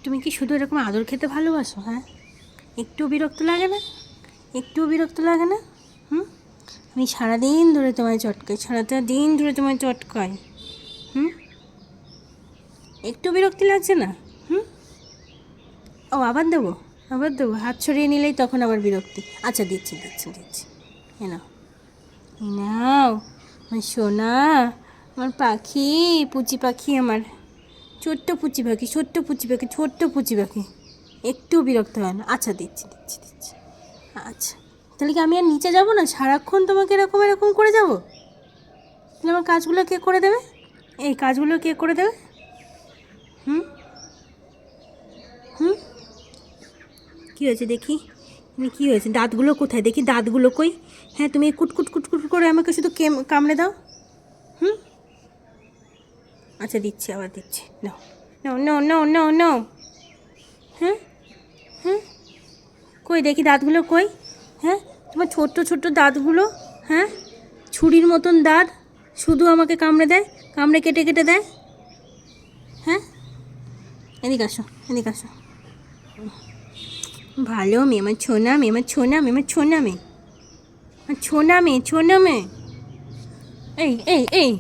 তুমি কি শুধু এরকম আদর খেতে ভালোবাসো? হ্যাঁ, একটুও বিরক্ত লাগে না? একটুও বিরক্ত লাগে না? হুম, আমি সারাদিন ধরে তোমায় চটকাই, সারাটা দিন ধরে তোমায় চটকাই। হুম, একটু বিরক্তি লাগছে না? হুম, ও আবার দেবো, আবার দেবো? হাত ছড়িয়ে নিলেই তখন আবার বিরক্তি। আচ্ছা দিচ্ছি দিচ্ছি দিচ্ছি, এ নাও, এই নাও আমার সোনা, আমার পাখি, পুচি পাখি, আমার ছোট্ট পুচি পাখি, ছোট্ট পুচি পাখি, ছোট্ট পুচি পাখি। একটু বিরক্ত হয় না? আচ্ছা দিচ্ছি দিচ্ছি দিচ্ছি। আচ্ছা, তাহলে কি আমি আর নিচে যাব না? সারাক্ষণ তোমাকে এরকম এরকম করে যাব? তাহলে আমার কাজগুলো কে করে দেবে? এই কাজগুলো কে করে দেবে? হুম হুম, কী হয়েছে দেখি? কী হয়েছে? দাঁতগুলো কোথায় দেখি? দাঁতগুলো কই? হ্যাঁ, তুমি কুটকুট কুটকুট করে আমাকে শুধু কামড়ে দাও। হুম, আচ্ছা দিচ্ছি, আবার দিচ্ছি। নাও নাও নাও নাও নাও নাও। হ্যাঁ হ্যাঁ, কই দেখি দাঁতগুলো কই? হ্যাঁ, তোমার ছোট্ট ছোট্ট দাঁতগুলো, হ্যাঁ, ছুরির মতন দাঁত, শুধু আমাকে কামড়ে দেয়, কামড়ে কেটে কেটে দেয়। হ্যাঁ, এদিকে আসো, এদিকে আসো। ভালো মেয়ে, আমার ছোনা মেয়ে, আমার ছোনা মেয়ে, আমার ছোনা মেয়ে, আমার ছোনা মেয়ে, ছোনা মেয়ে। এই এই এই